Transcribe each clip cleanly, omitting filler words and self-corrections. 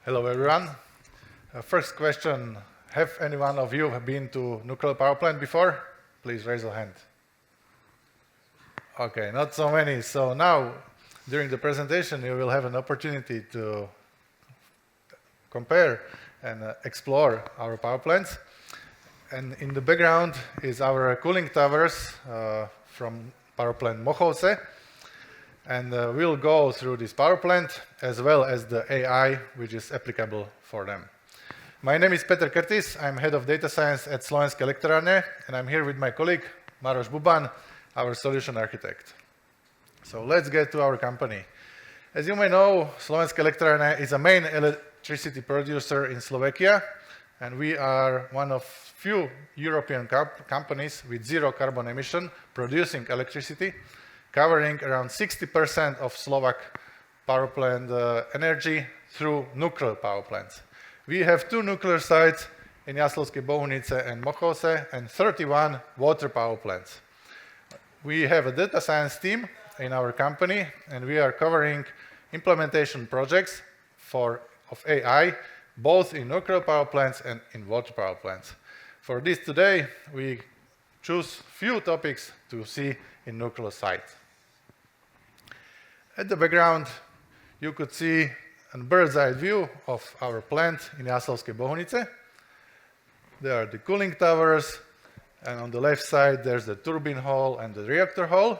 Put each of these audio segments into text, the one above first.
Hello, everyone. First question, have any one of you been to nuclear power plant before? Please raise your hand. Okay, not so many. So now, during the presentation, you will have an opportunity to compare and explore our power plants. And in the background is our cooling towers from power plant Mochose. And we'll go through this power plant as well as the AI, which is applicable for them. My name is Kertys. I'm head of data science at Slovenské elektrárne, and I'm here with my colleague, Maros Buban, our solution architect. So let's get to our company. As you may know, Slovenské elektrárne is a main electricity producer in Slovakia, and we are one of few European companies with zero carbon emission producing electricity, covering around 60% of Slovak power plant energy through nuclear power plants. We have 2 nuclear sites in Jaslovské Bohunice and Mochose and 31 water power plants. We have a data science team in our company, and we are covering implementation projects of AI, both in nuclear power plants and in water power plants. For this today, we choose few topics to see in nuclear sites. At the background, you could see a bird's eye view of our plant in Jaslovské Bohunice. There are the cooling towers, and on the left side, there's the turbine hall and the reactor hall.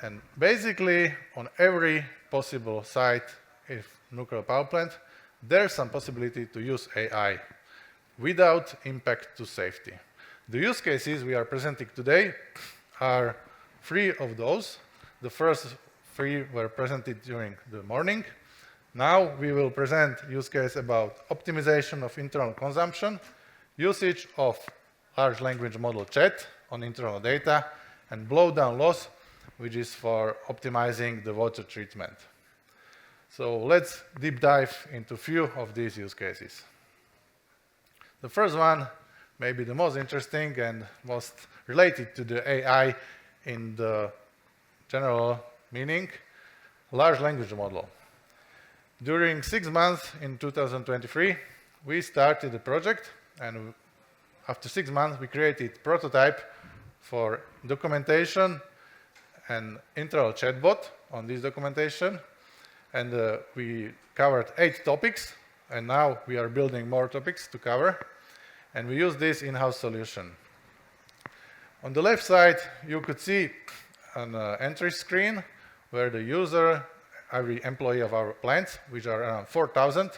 And basically, on every possible site, if nuclear power plant, there's some possibility to use AI without impact to safety. The use cases we are presenting today are 3 of those. The first 3 were presented during the morning. Now we will present use case about optimization of internal consumption, usage of large language model chat on internal data, and blowdown loss, which is for optimizing the water treatment. So let's deep dive into few of these use cases. The first one may be the most interesting and most related to the AI in the general meaning, large language model. During 6 months in 2023, we started the project, and after 6 months, we created prototype for documentation and internal chatbot on this documentation. And we covered 8 topics, and now we are building more topics to cover. And we use this in-house solution. On the left side, you could see an entry screen where the user, every employee of our plants, which are around 4,000,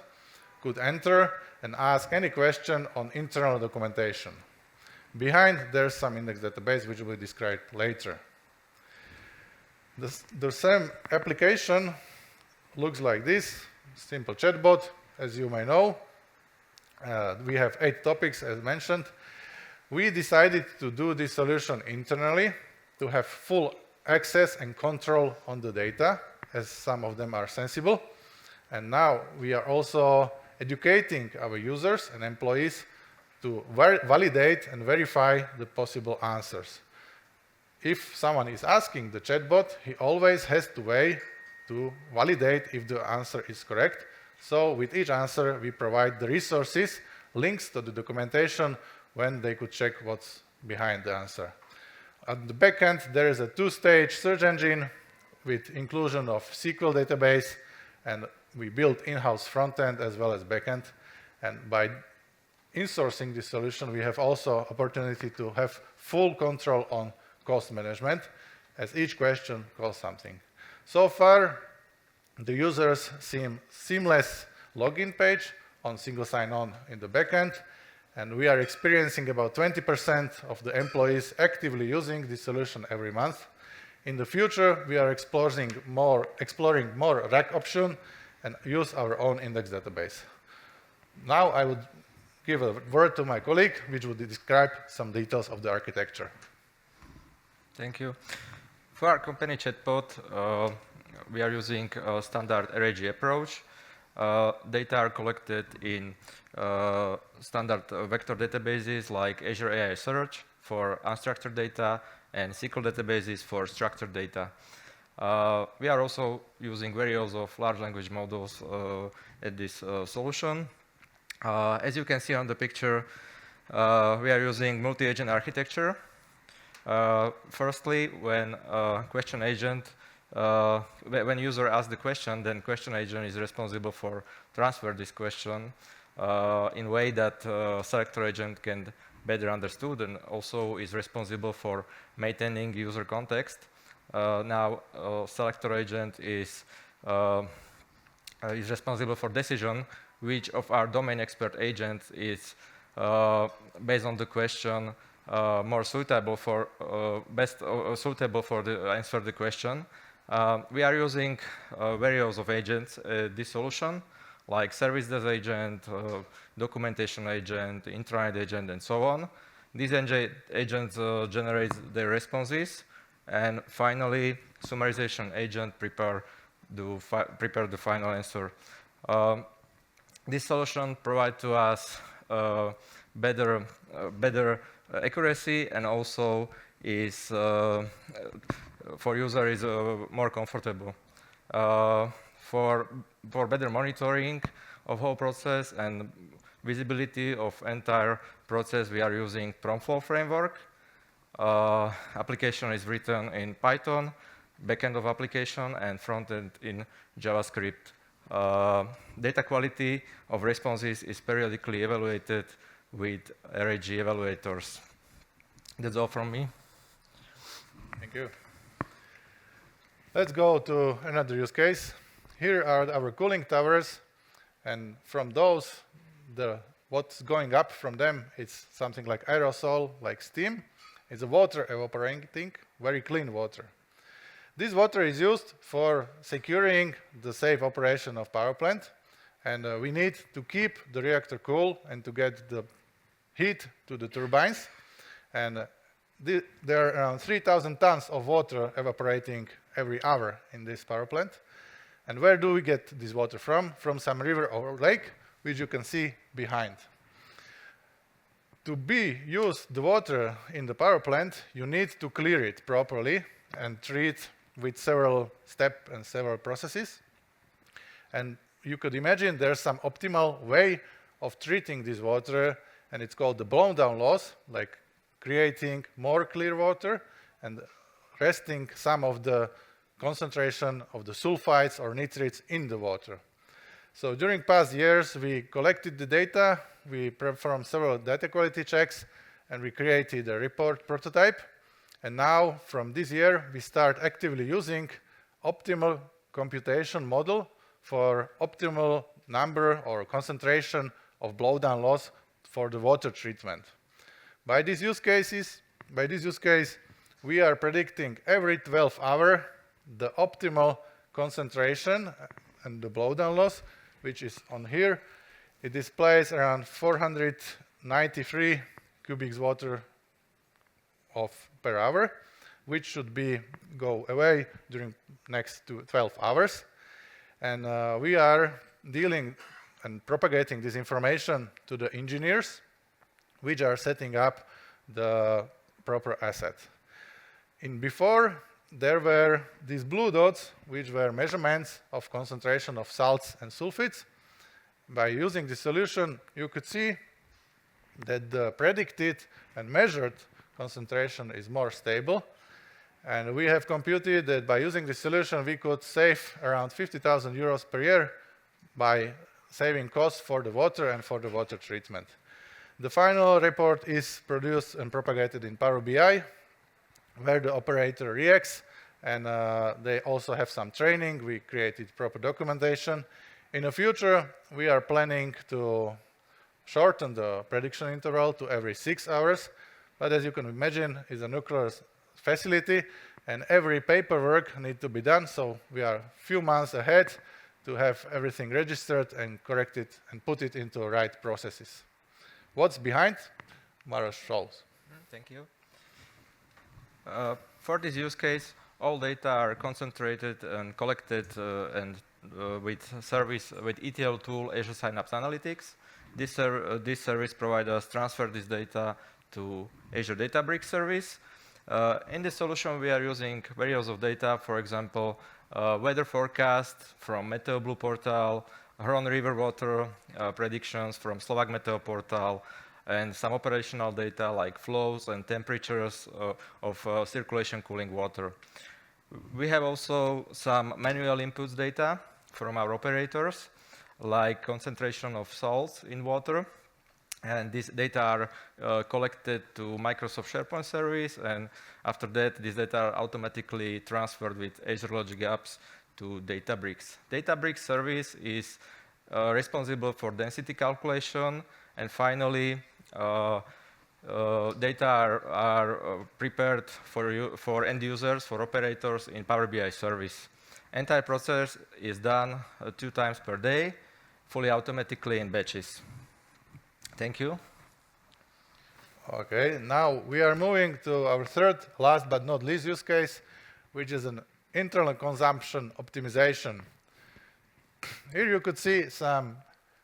could enter and ask any question on internal documentation. Behind, there's some index database, which will be described later. The same application looks like this, simple chatbot, as you may know. We have 8 topics, as mentioned. We decided to do this solution internally to have full access and control on the data, as some of them are sensible. And now we are also educating our users and employees to validate and verify the possible answers. If someone is asking the chatbot, he always has to wait to validate if the answer is correct. So with each answer, we provide the resources, links to the documentation when they could check what's behind the answer. At the back end, there is a 2-stage search engine with inclusion of SQL database, and we built in-house front end as well as back end. And by insourcing this solution, we have also opportunity to have full control on cost management, as each question costs something. So far, the users see seamless login page on single sign-on in the backend, and we are experiencing about 20% of the employees actively using this solution every month. In the future, we are exploring more rack option and use our own index database. Now I would give a word to my colleague, which would describe some details of the architecture. Thank you. For our company chatbot, we are using a standard RAG approach. Data are collected in standard vector databases like Azure AI Search for unstructured data and SQL databases for structured data. We are also using various of large language models at this solution. As you can see on the picture, we are using multi-agent architecture. Firstly, when question agent, when user asks the question, then question agent is responsible for transfer this question in a way that selector agent can better understood and also is responsible for maintaining user context. Now, selector agent is responsible for decision which of our domain expert agents is based on the question more suitable for suitable for the answer the question. We are using various of agents this solution, like service desk agent, documentation agent, intranet agent, and so on. These agents generate their responses, and finally, summarization agent prepare the final answer. This solution provides to us better accuracy, and also is for user is more comfortable. For better monitoring of whole process and visibility of entire process, we are using prompt flow framework. Application is written in Python, backend of application, and frontend in JavaScript. Data quality of responses is periodically evaluated with RAG evaluators. That's all from me. Thank you. Let's go to another use case. Here are our cooling towers, and from those, what's going up from them, it's something like aerosol, like steam. It's a water evaporating, very clean water. This water is used for securing the safe operation of power plant, and we need to keep the reactor cool and to get the heat to the turbines. And there are around 3,000 tons of water evaporating every hour in this power plant. And where do we get this water from? From some river or lake, which you can see behind. To use the water in the power plant, you need to clear it properly and treat with several steps and several processes. And you could imagine there's some optimal way of treating this water, and it's called the blown down loss, like creating more clear water and resting some of the concentration of the sulfides or nitrates in the water. So during past years, we collected the data, we performed several data quality checks, and we created a report prototype. And now, from this year, we start actively using optimal computation model for optimal number or concentration of blowdown loss for the water treatment. By this use case, we are predicting every 12 hours the optimal concentration and the blowdown loss, which is on here. It displays around 493 cubic water per hour, which should go away during next 12 hours. And we are dealing and propagating this information to the engineers, which are setting up the proper asset. Before, there were these blue dots, which were measurements of concentration of salts and sulfides. By using this solution, you could see that the predicted and measured concentration is more stable. And we have computed that by using this solution, we could save around 50,000 euros per year by saving costs for the water and for the water treatment. The final report is produced and propagated in Power BI, where the operator reacts, and they also have some training. We created proper documentation. In the future, we are planning to shorten the prediction interval to every 6 hours, but as you can imagine, it's a nuclear facility, and every paperwork needs to be done, so we are a few months ahead to have everything registered and corrected and put it into the right processes. What's behind? Maros shows. Thank you. For this use case, all data are concentrated and collected with ETL tool Azure Synapse Analytics. This service provides us transfer this data to Azure Databricks service. In this solution, we are using various of data, for example, weather forecast from Meteo Blue portal, Hron River water predictions from Slovak Meteo portal, and some operational data like flows and temperatures of circulation cooling water. We have also some manual inputs data from our operators, like concentration of salts in water. And these data are collected to Microsoft SharePoint service, and after that, these data are automatically transferred with Azure Logic Apps to Databricks. Databricks service is responsible for density calculation, and finally, data are prepared for end users, for operators in Power BI service. Entire process is done 2 times per day, fully automatically in batches. Thank you. Okay, now we are moving to our third, last but not least use case, which is an internal consumption optimization. Here you could see some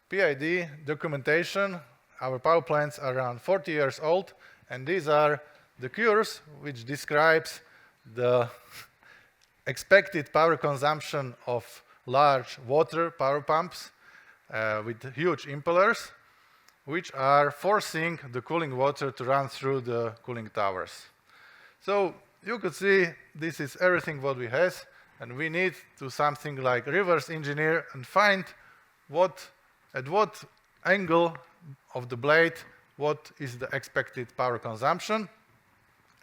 PID documentation. Our power plants are around 40 years old, and these are the curves which describes the expected power consumption of large water power pumps with huge impellers, which are forcing the cooling water to run through the cooling towers. So you could see this is everything what we have, and we need to something like reverse engineer and find at what angle of the blade what is the expected power consumption.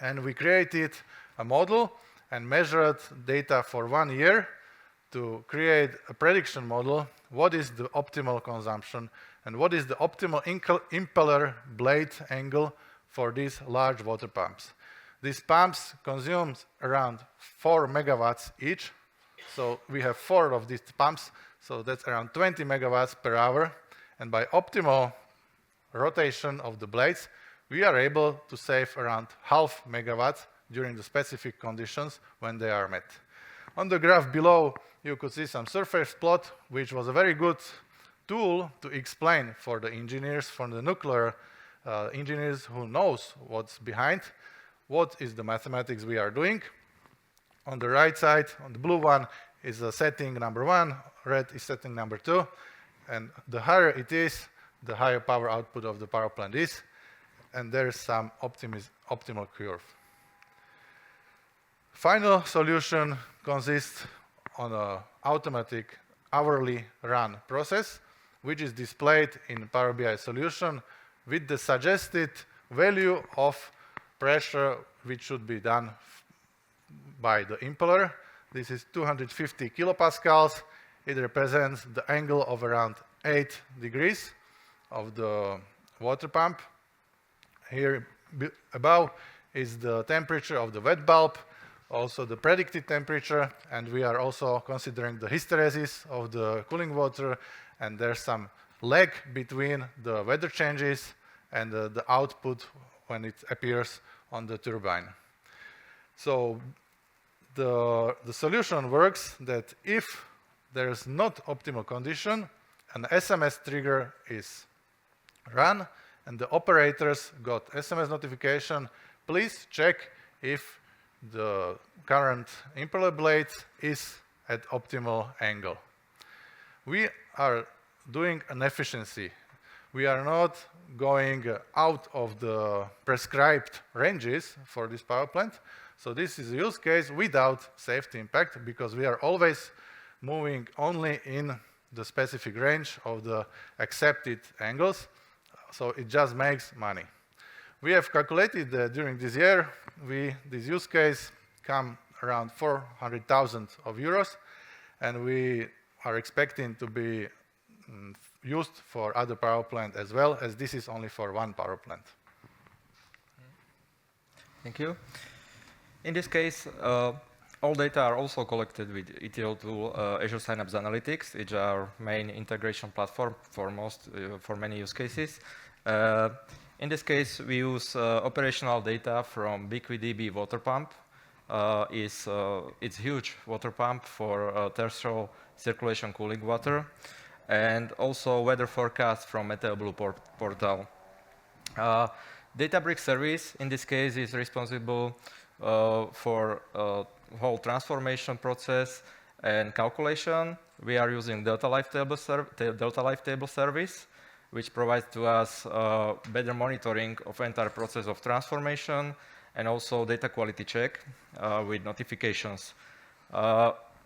And we created a model and measured data for 1 year to create a prediction model, what is the optimal consumption and what is the optimal impeller blade angle for these large water pumps. These pumps consume around 4 megawatts each. So we have 4 of these pumps, so that's around 20 megawatts per hour. And by optimal rotation of the blades, we are able to save around half megawatts during the specific conditions when they are met. On the graph below, you could see some surface plot, which was a very good tool to explain for the engineers, for the nuclear engineers who knows what's behind, what is the mathematics we are doing. On the right side, on the blue one, is setting number 1, red is setting number 2, and the higher it is, the higher power output of the power plant is, and there is some optimal curve. Final solution consists on an automatic hourly run process, which is displayed in Power BI solution with the suggested value of pressure which should be done by the impeller. This is 250 kilopascals. It represents the angle of around 8 degrees of the water pump. Here above is the temperature of the wet bulb, also the predicted temperature, and we are also considering the hysteresis of the cooling water, and there's some lag between the weather changes and the output when it appears on the turbine. So the solution works that if there is not optimal condition, an SMS trigger is run, and the operators got SMS notification, please check if the current impeller blade is at optimal angle. We are doing an efficiency. We are not going out of the prescribed ranges for this power plant. So this is a use case without safety impact, because we are always moving only in the specific range of the accepted angles. So it just makes money. We have calculated that during this year, this use case come around 400,000 euros, and we are expecting to be used for other power plant as well, as this is only for one power plant. Thank you. In this case, all data are also collected with ETL tool Azure Synapse Analytics. It's our main integration platform for many use cases. In this case, we use operational data from BigQDB water pump. It's huge water pump for terrestrial circulation cooling water, and also weather forecast from Meteo Blue portal. Databricks service, in this case, is responsible for whole transformation process and calculation, we are using Delta Life Table service, which provides to us better monitoring of entire process of transformation and also data quality check with notifications.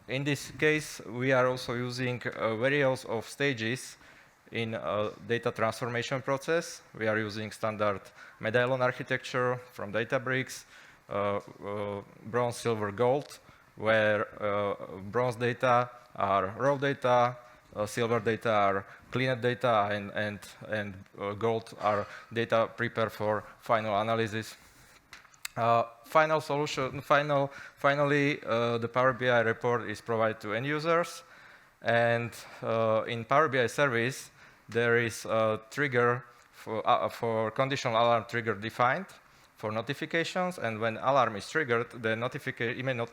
In this case, we are also using various of stages in data transformation process. We are using standard medallion architecture from Databricks, bronze, silver, gold, where bronze data are raw data, silver data are cleaned data, and gold are data prepared for final analysis. Finally, the Power BI report is provided to end users, and in Power BI service, there is a trigger for conditional alarm trigger defined for notifications, and when alarm is triggered, the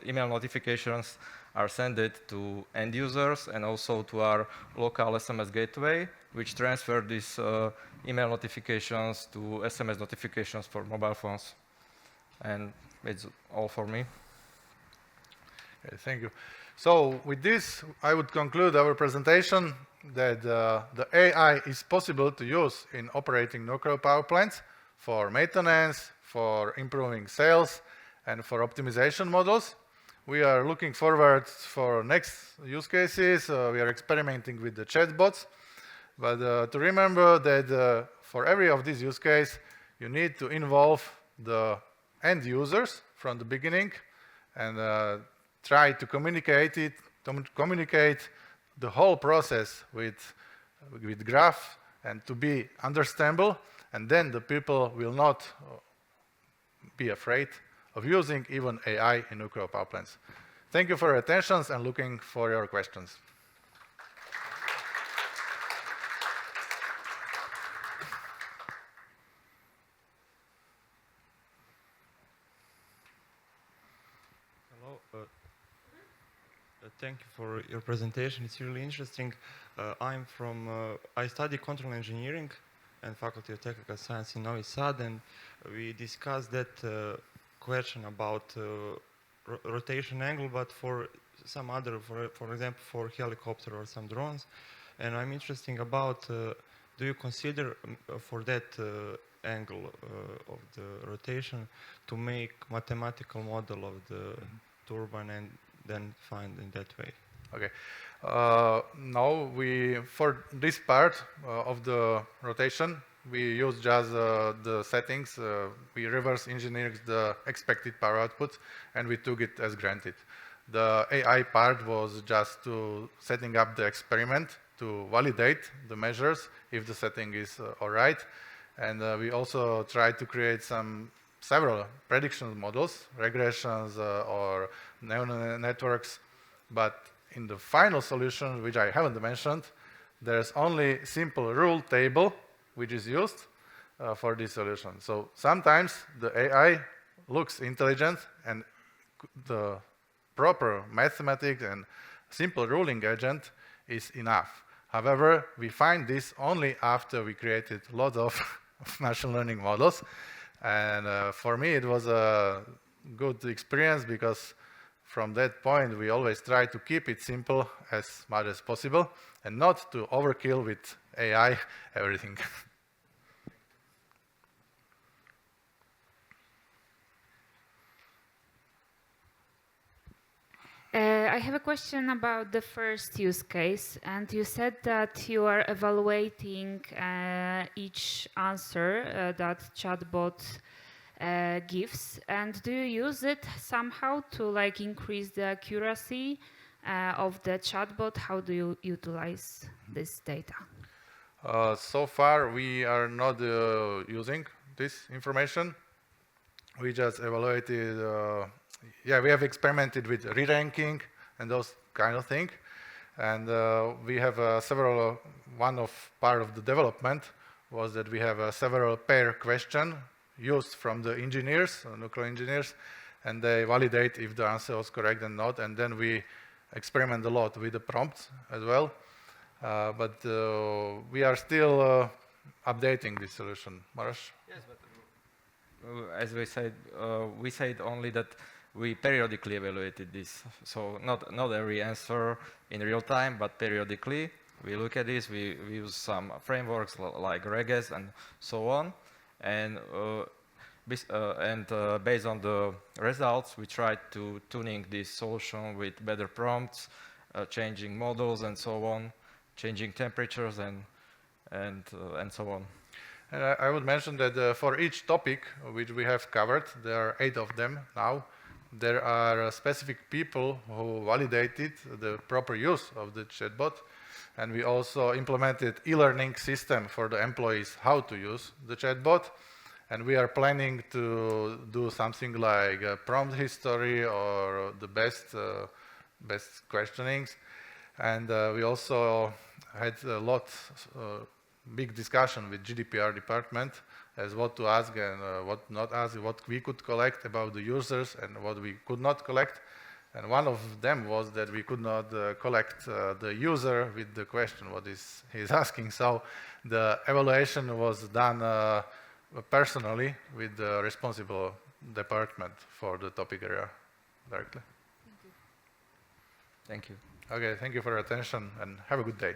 email notifications are sent to end users and also to our local SMS gateway, which transfer these email notifications to SMS notifications for mobile phones. And it's all for me. Okay, thank you. So with this, I would conclude our presentation that the AI is possible to use in operating nuclear power plants for maintenance, for improving sales, and for optimization models. We are looking forward for next use cases. We are experimenting with the chatbots. But to remember that for every of these use cases, you need to involve the end users from the beginning and try to communicate the whole process with graph and to be understandable, and then the people will not be afraid of using even AI in nuclear power plants. Thank you for your attention and looking for your questions. Hello. Thank you for your presentation. It's really interesting. I study control engineering and Faculty of Technical Science in Novi Sad, and we discussed that question about rotation angle, but for some other, for example, for helicopter or some drones. And I'm interested about, do you consider for that angle of the rotation to make mathematical model of the turbine and then find in that way? Okay. No, for this part of the rotation, we use just the settings. We reverse engineered the expected power output, and we took it as granted. The AI part was just to setting up the experiment to validate the measures if the setting is all right. And we also tried to create several prediction models, regressions or neural networks. But in the final solution, which I haven't mentioned, there's only simple rule table which is used for this solution. So sometimes the AI looks intelligent and the proper mathematics and simple ruling agent is enough. However, we find this only after we created a lot of machine learning models. And for me, it was a good experience because from that point, we always try to keep it simple as much as possible and not to overkill with AI everything. I have a question about the first use case, and you said that you are evaluating each answer that chatbot gives, and do you use it somehow to increase the accuracy of the chatbot? How do you utilize this data? So far, we are not using this information. We just evaluated. We have experimented with re-ranking and those kind of things. And we have part of the development was that we have several pair question used from the engineers, nuclear engineers, and they validate if the answer was correct or not. And then we experiment a lot with the prompts as well. But we are still updating this solution. Maros? Yes, but as we said only that we periodically evaluated this. So not every answer in real time, but periodically we look at this. We use some frameworks like reges and so on, and based on the results, we tried to tuning this solution with better prompts, changing models and so on, changing temperatures and so on. And I would mention that for each topic which we have covered, there are 8 of them now, there are specific people who validated the proper use of the chatbot, and we also implemented e-learning system for the employees how to use the chatbot, and we are planning to do something like prompt history or the best questionings, and we also had a lot big discussion with GDPR department as what to ask and what not ask, what we could collect about the users and what we could not collect. And one of them was that we could not collect the user with the question what he's asking. So the evaluation was done personally with the responsible department for the topic area directly. Thank you. Okay, thank you for your attention and have a good day.